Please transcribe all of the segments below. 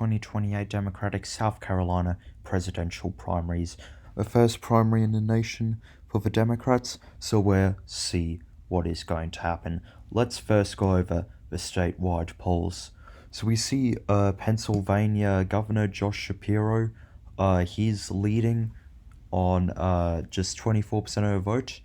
2028 Democratic South Carolina presidential primaries. The first primary in the nation for the Democrats, so we'll see what is going to happen. Let's first go over the statewide polls. So we see Pennsylvania Governor Josh Shapiro, he's leading on just 24% of the vote.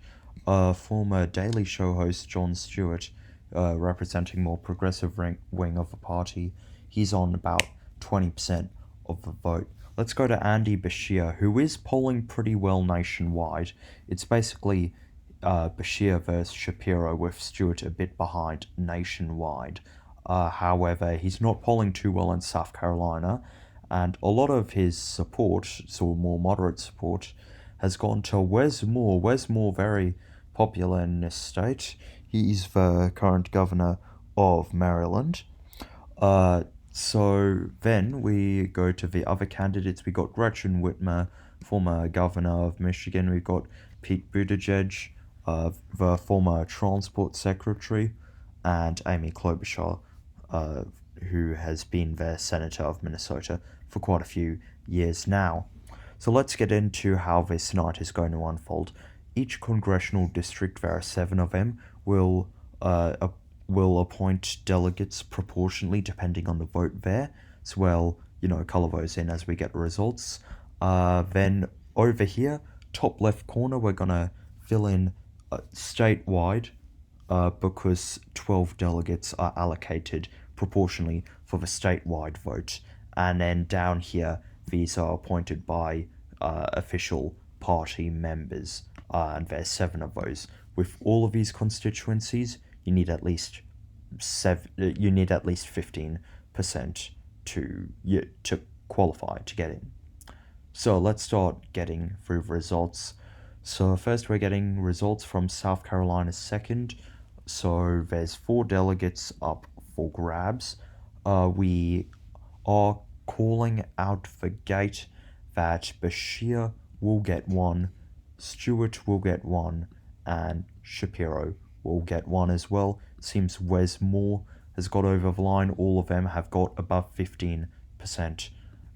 Former Daily Show host Jon Stewart, representing more progressive wing of the party, he's on about 20% of the vote. Let's go to Andy Beshear, who is polling pretty well nationwide. It's basically Beshear versus Shapiro, with Stewart a bit behind nationwide. However, he's not polling too well in South Carolina, and a lot of his support, so more moderate support, has gone to Wes Moore. Wes Moore, very popular in this state. He's the current governor of Maryland. So then we go to the other candidates. We got Gretchen Whitmer, former governor of Michigan. We got Pete Buttigieg, the former transport secretary, and Amy Klobuchar, who has been the senator of Minnesota for quite a few years now. So let's get into how this night is going to unfold. Each congressional district, there are 7 of them, will appoint delegates proportionally depending on the vote there. So we'll, colour those in as we get the results. Then over here, top left corner, we're going to fill in statewide because 12 delegates are allocated proportionally for the statewide vote. And then down here, these are appointed by official party members, and there's 7 of those. With all of these constituencies, you need at least 15% to qualify to get in. So let's start getting through the results. So first we're getting results from South Carolina's 2nd. So there's 4 delegates up for grabs. We are calling out the gate that Beshear will get 1, Stewart will get 1, and Shapiro will get 1 as well. Seems Wes Moore has got over the line. All of them have got above 15%.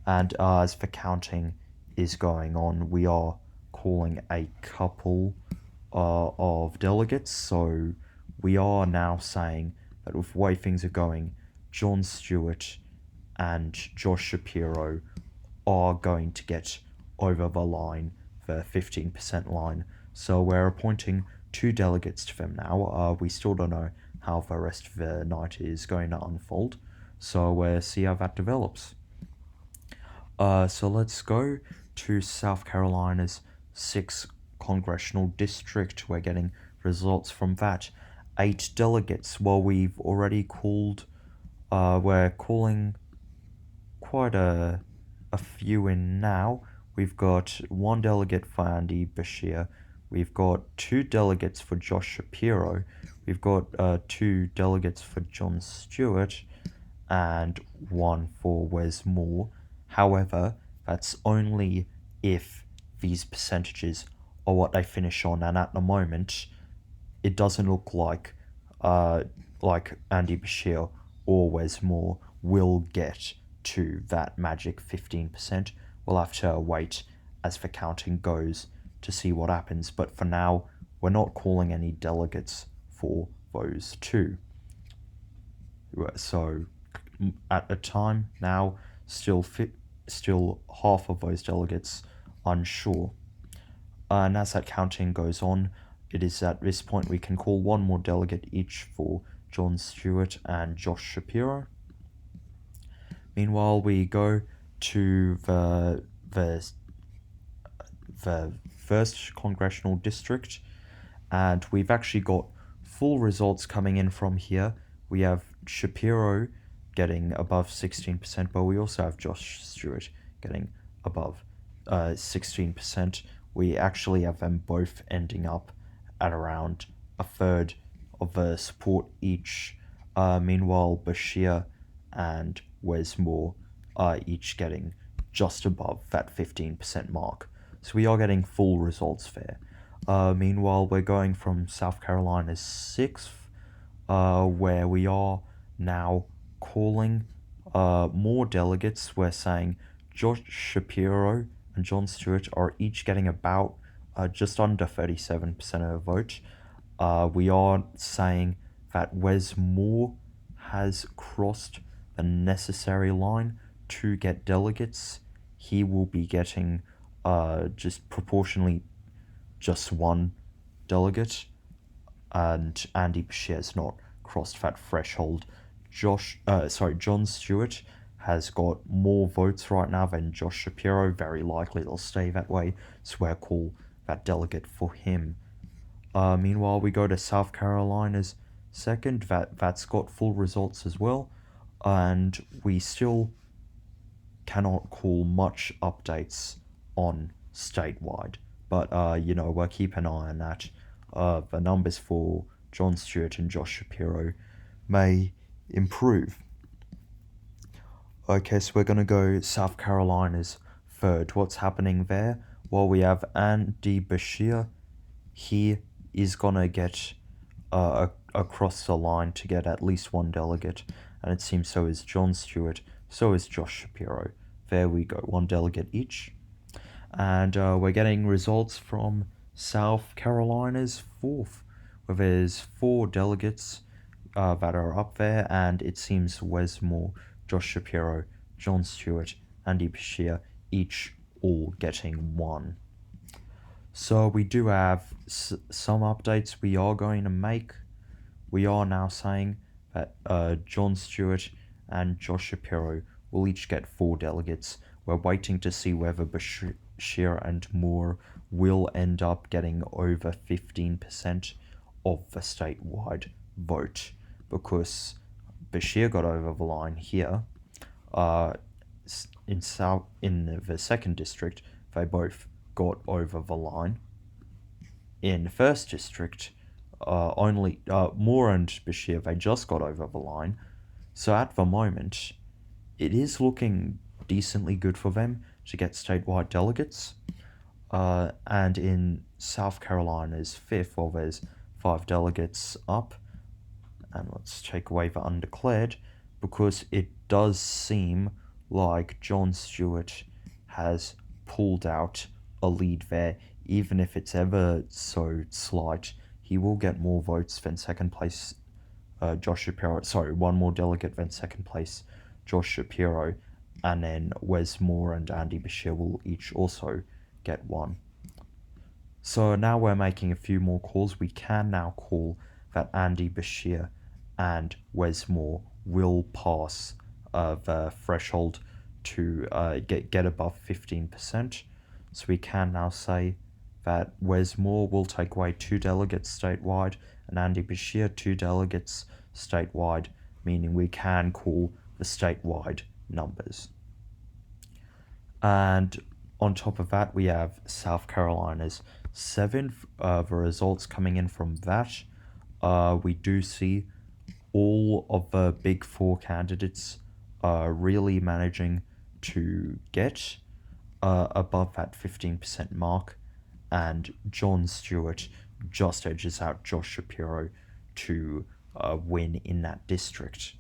And as the counting is going on, we are calling a couple of delegates. So we are now saying that with the way things are going, Jon Stewart and Josh Shapiro are going to get over the line, the 15% line. So we're appointing 2 delegates to them now. We still don't know how the rest of the night is going to unfold, so we'll see how that develops. So let's go to South Carolina's 6th congressional district. We're getting results from that. 8 delegates. Well, we've already called, we're calling quite a few in now. We've got 1 delegate for Andy Beshear. We've got 2 delegates for Josh Shapiro. We've got 2 delegates for Jon Stewart and 1 for Wes Moore. However, that's only if these percentages are what they finish on, and at the moment, it doesn't look like Andy Beshear or Wes Moore will get to that magic 15%. We'll have to wait as the counting goes to see what happens, but for now, we're not calling any delegates for those 2. So, at the time now, still half of those delegates unsure. And as that counting goes on, it is at this point we can call 1 more delegate each for Jon Stewart and Josh Shapiro. Meanwhile, we go to the 1st congressional district, and we've actually got full results coming in from here. We have Shapiro getting above 16%, but we also have Josh Stewart getting above 16%. We actually have them both ending up at around a third of the support each. Meanwhile, Beshear and Wes Moore are each getting just above that 15% mark. So we are getting full results there. Meanwhile, we're going from South Carolina's 6th, where we are now calling more delegates. We're saying Josh Shapiro and Jon Stewart are each getting about just under 37% of the vote. We are saying that Wes Moore has crossed the necessary line to get delegates. He will be getting just proportionally just one delegate, and Andy Bashir has not crossed that threshold. Jon Stewart has got more votes right now than Josh Shapiro. Very likely it'll stay that way, so we'll call that delegate for him. Meanwhile, we go to South Carolina's second. That's got full results as well, and we still cannot call much updates on statewide. But we'll keep an eye on that. The numbers for Jon Stewart and Josh Shapiro may improve. Okay, so we're gonna go South Carolina's third. What's happening there? Well, we have Andy Bashir. He is gonna get across the line to get at least one delegate, and it seems so is Jon Stewart, so is Josh Shapiro. There we go, one delegate each. And we're getting results from South Carolina's fourth, where there's 4 delegates that are up there, and it seems Wes Moore, Josh Shapiro, Jon Stewart, Andy Bashir, each all getting 1. So we do have some updates we are going to make. We are now saying that Jon Stewart and Josh Shapiro will each get 4 delegates. We're waiting to see whether Bashir and Moore will end up getting over 15% of the statewide vote, because Bashir got over the line here. In the second district, they both got over the line. In the first district, only Moore and Bashir, they just got over the line. So at the moment, it is looking decently good for them to get statewide delegates. And in South Carolina's fifth, well, there's 5 delegates up. And let's take away the undeclared, because it does seem like Jon Stewart has pulled out a lead there. Even if it's ever so slight, he will get more votes than second place Josh Shapiro. Sorry, one more delegate than second place Josh Shapiro. And then Wes Moore and Andy Bashir will each also get 1. So now we're making a few more calls. We can now call that Andy Bashir and Wes Moore will pass the threshold to get above 15%. So we can now say that Wes Moore will take away 2 delegates statewide and Andy Bashir 2 delegates statewide, meaning we can call the statewide numbers. And on top of that, we have South Carolina's 7th. The results coming in from that, we do see all of the big 4 candidates really managing to get above that 15% mark, and Jon Stewart just edges out Josh Shapiro to win in that district.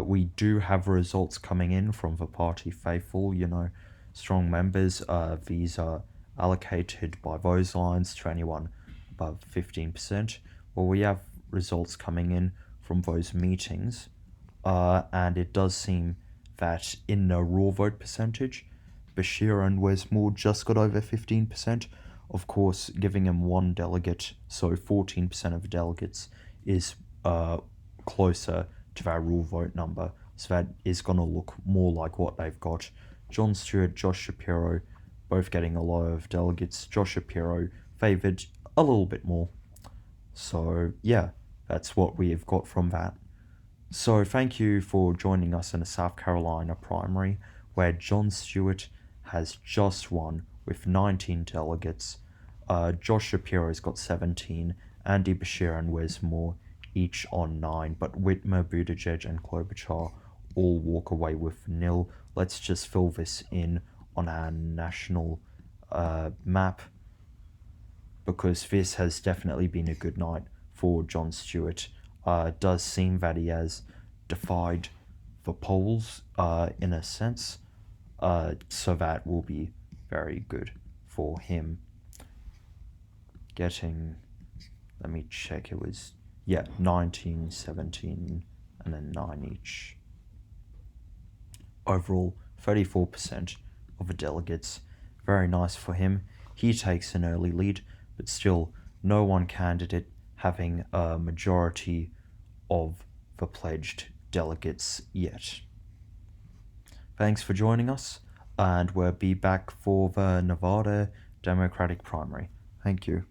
We do have results coming in from the party faithful, strong members. These are allocated by those lines to anyone above 15%. Well, we have results coming in from those meetings, and it does seem that in the raw vote percentage, Bashir and Wes Moore just got over 15%. Of course, giving him 1 delegate, so 14% of the delegates, is closer to that raw vote number. So that is going to look more like what they've got. Jon Stewart, Josh Shapiro, both getting a lot of delegates. Josh Shapiro favoured a little bit more. So yeah, that's what we have got from that. So thank you for joining us in the South Carolina primary, where Jon Stewart has just won with 19 delegates. Josh Shapiro's got 17, Andy Bashir and Wes Moore each on 9, but Whitmer, Buttigieg and Klobuchar all walk away with 0. Let's just fill this in on our national map, because this has definitely been a good night for Jon Stewart. It does seem that he has defied the polls in a sense. So that will be very good for him. Getting, let me check, it was, yeah, 19, 17, and then 9 each. Overall, 34% of the delegates. Very nice for him. He takes an early lead, but still, no one candidate having a majority of the pledged delegates yet. Thanks for joining us, and we'll be back for the Nevada Democratic primary. Thank you.